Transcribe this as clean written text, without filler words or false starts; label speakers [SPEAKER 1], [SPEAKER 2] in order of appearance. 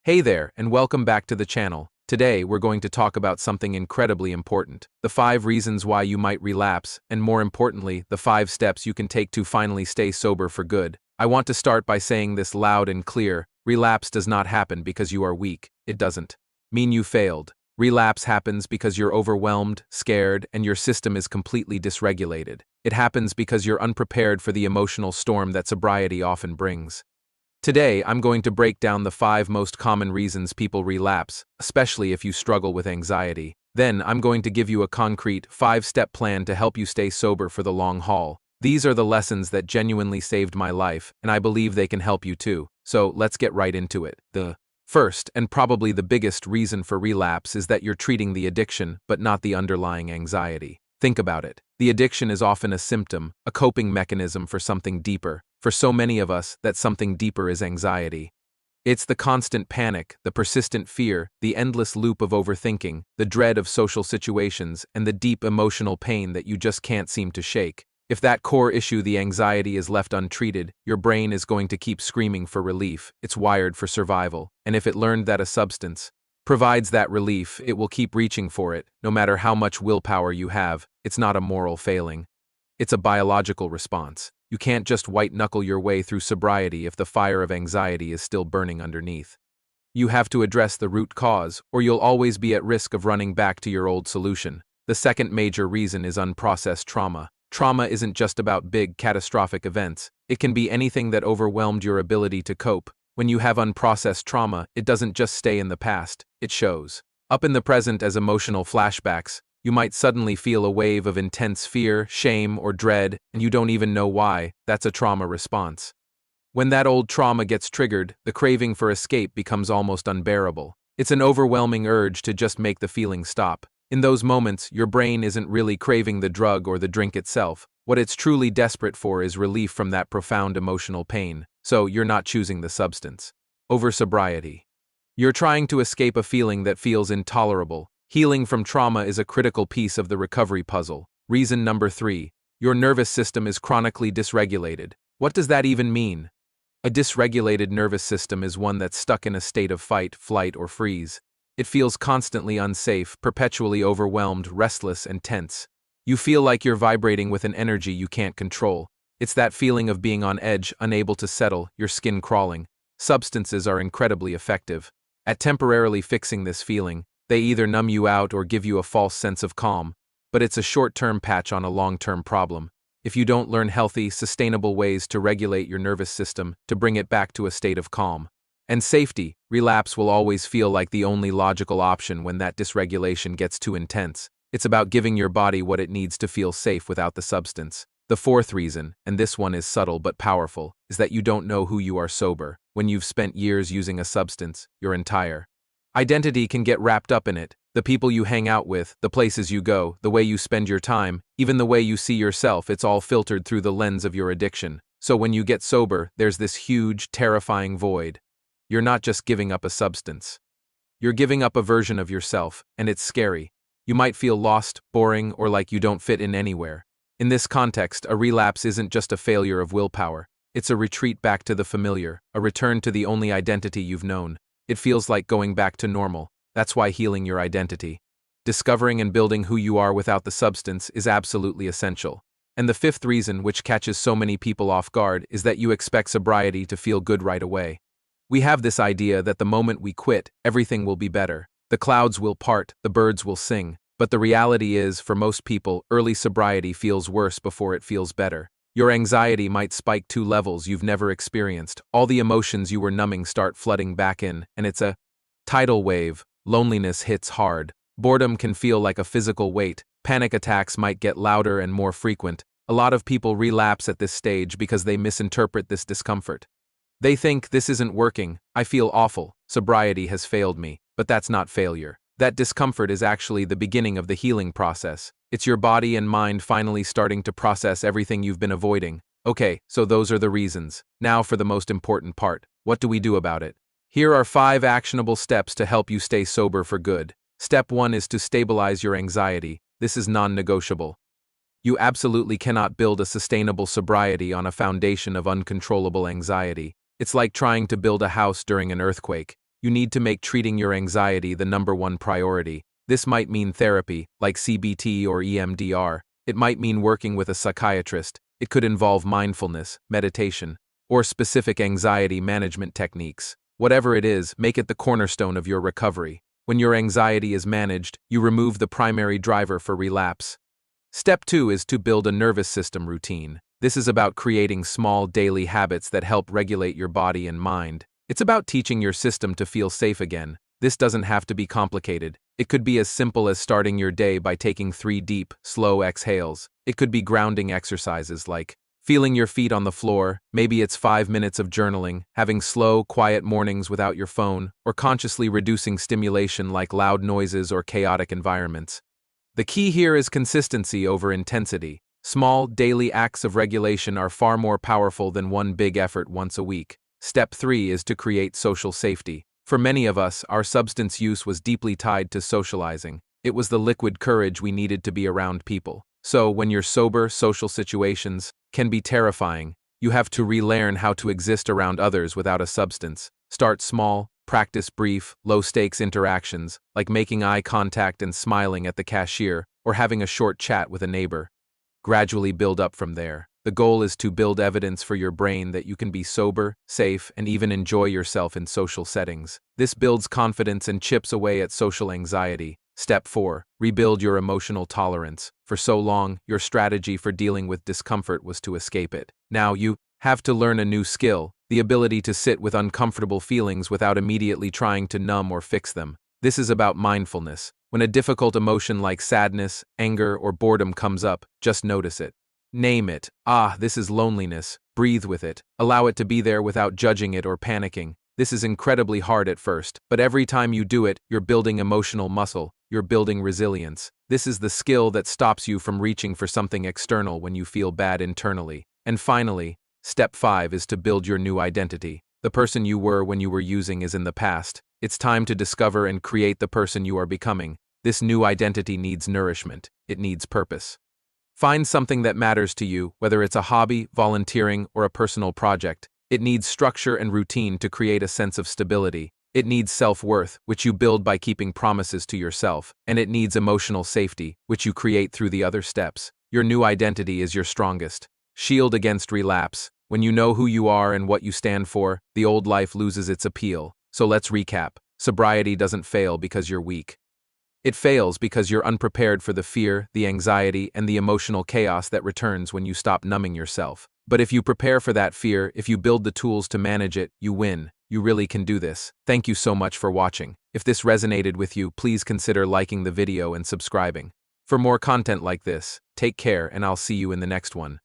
[SPEAKER 1] Hey there, and welcome back to the channel. Today, we're going to talk about something incredibly important: the 5 reasons why you might relapse, and more importantly, the 5 steps you can take to finally stay sober for good. I want to start by saying this loud and clear: relapse does not happen because you are weak. It doesn't mean you failed. Relapse happens because you're overwhelmed, scared, and your system is completely dysregulated. It happens because you're unprepared for the emotional storm that sobriety often brings. Today, I'm going to break down the 5 most common reasons people relapse, especially if you struggle with anxiety. Then, I'm going to give you a concrete, 5-step plan to help you stay sober for the long haul. These are the lessons that genuinely saved my life, and I believe they can help you too. So, let's get right into it. The first, and probably the biggest reason for relapse is that you're treating the addiction, but not the underlying anxiety. Think about it. The addiction is often a symptom, a coping mechanism for something deeper. For so many of us, that something deeper is anxiety. It's the constant panic, the persistent fear, the endless loop of overthinking, the dread of social situations, and the deep emotional pain that you just can't seem to shake. If that core issue, the anxiety, is left untreated, your brain is going to keep screaming for relief. It's wired for survival, and if it learned that a substance provides that relief, it will keep reaching for it, no matter how much willpower you have. It's not a moral failing. It's a biological response. You can't just white-knuckle your way through sobriety if the fire of anxiety is still burning underneath. You have to address the root cause, or you'll always be at risk of running back to your old solution. The second major reason is unprocessed trauma. Trauma isn't just about big, catastrophic events. It can be anything that overwhelmed your ability to cope. When you have unprocessed trauma, it doesn't just stay in the past, it shows up in the present as emotional flashbacks. You might suddenly feel a wave of intense fear, shame, or dread, and you don't even know why. That's a trauma response. When that old trauma gets triggered, the craving for escape becomes almost unbearable. It's an overwhelming urge to just make the feeling stop. In those moments, your brain isn't really craving the drug or the drink itself. What it's truly desperate for is relief from that profound emotional pain. So, you're not choosing the substance over sobriety. You're trying to escape a feeling that feels intolerable. Healing from trauma is a critical piece of the recovery puzzle. Reason number 3. Your nervous system is chronically dysregulated. What does that even mean? A dysregulated nervous system is one that's stuck in a state of fight, flight, or freeze. It feels constantly unsafe, perpetually overwhelmed, restless, and tense. You feel like you're vibrating with an energy you can't control. It's that feeling of being on edge, unable to settle, your skin crawling. Substances are incredibly effective at temporarily fixing this feeling. They either numb you out or give you a false sense of calm, but it's a short-term patch on a long-term problem. If you don't learn healthy, sustainable ways to regulate your nervous system, to bring it back to a state of calm and safety, relapse will always feel like the only logical option when that dysregulation gets too intense. It's about giving your body what it needs to feel safe without the substance. The fourth reason, and this one is subtle but powerful, is that you don't know who you are sober. When you've spent years using a substance, your entire identity can get wrapped up in it. The people you hang out with, the places you go, the way you spend your time, even the way you see yourself, it's all filtered through the lens of your addiction. So when you get sober, there's this huge, terrifying void. You're not just giving up a substance. You're giving up a version of yourself, and it's scary. You might feel lost, boring, or like you don't fit in anywhere. In this context, a relapse isn't just a failure of willpower. It's a retreat back to the familiar, a return to the only identity you've known. It feels like going back to normal. That's why healing your identity, discovering and building who you are without the substance, is absolutely essential. And the fifth reason, which catches so many people off guard, is that you expect sobriety to feel good right away. We have this idea that the moment we quit, everything will be better. The clouds will part, the birds will sing. But the reality is, for most people, early sobriety feels worse before it feels better. Your anxiety might spike to levels you've never experienced. All the emotions you were numbing start flooding back in, and it's a tidal wave. Loneliness hits hard. Boredom can feel like a physical weight. Panic attacks might get louder and more frequent. A lot of people relapse at this stage because they misinterpret this discomfort. They think, this isn't working, I feel awful, sobriety has failed me. But that's not failure. That discomfort is actually the beginning of the healing process. It's your body and mind finally starting to process everything you've been avoiding. Okay, so those are the reasons. Now for the most important part. What do we do about it? Here are 5 actionable steps to help you stay sober for good. Step 1 is to stabilize your anxiety. This is non-negotiable. You absolutely cannot build a sustainable sobriety on a foundation of uncontrollable anxiety. It's like trying to build a house during an earthquake. you need to make treating your anxiety the #1 priority. This might mean therapy, like CBT or EMDR. It might mean working with a psychiatrist. It could involve mindfulness, meditation, or specific anxiety management techniques. Whatever it is, make it the cornerstone of your recovery. When your anxiety is managed, you remove the primary driver for relapse. Step 2 is to build a nervous system routine. This is about creating small daily habits that help regulate your body and mind. It's about teaching your system to feel safe again. This doesn't have to be complicated. It could be as simple as starting your day by taking 3 deep, slow exhales. It could be grounding exercises like feeling your feet on the floor. Maybe it's 5 minutes of journaling, having slow, quiet mornings without your phone, or consciously reducing stimulation like loud noises or chaotic environments. The key here is consistency over intensity. Small, daily acts of regulation are far more powerful than one big effort once a week. Step 3 is to create social safety. For many of us, our substance use was deeply tied to socializing. It was the liquid courage we needed to be around people. So, when you're sober, social situations can be terrifying. You have to relearn how to exist around others without a substance. Start small, practice brief, low-stakes interactions, like making eye contact and smiling at the cashier, or having a short chat with a neighbor. Gradually build up from there. The goal is to build evidence for your brain that you can be sober, safe, and even enjoy yourself in social settings. This builds confidence and chips away at social anxiety. Step 4. Rebuild your emotional tolerance. For so long, your strategy for dealing with discomfort was to escape it. Now you have to learn a new skill, the ability to sit with uncomfortable feelings without immediately trying to numb or fix them. This is about mindfulness. When a difficult emotion like sadness, anger, or boredom comes up, just notice it. Name it. This is loneliness. Breathe with it. Allow it to be there without judging it or panicking. This is incredibly hard at first, but every time you do it, you're building emotional muscle. You're building resilience. This is the skill that stops you from reaching for something external when you feel bad internally. And finally, step 5 is to build your new identity. The person you were when you were using is in the past. It's time to discover and create the person you are becoming. This new identity needs nourishment. It needs purpose. Find something that matters to you, whether it's a hobby, volunteering, or a personal project. It needs structure and routine to create a sense of stability. It needs self-worth, which you build by keeping promises to yourself. And it needs emotional safety, which you create through the other steps. Your new identity is your strongest shield against relapse. When you know who you are and what you stand for, the old life loses its appeal. So let's recap. Sobriety doesn't fail because you're weak. It fails because you're unprepared for the fear, the anxiety, and the emotional chaos that returns when you stop numbing yourself. But if you prepare for that fear, if you build the tools to manage it, you win. You really can do this. Thank you so much for watching. If this resonated with you, please consider liking the video and subscribing. For more content like this, take care and I'll see you in the next one.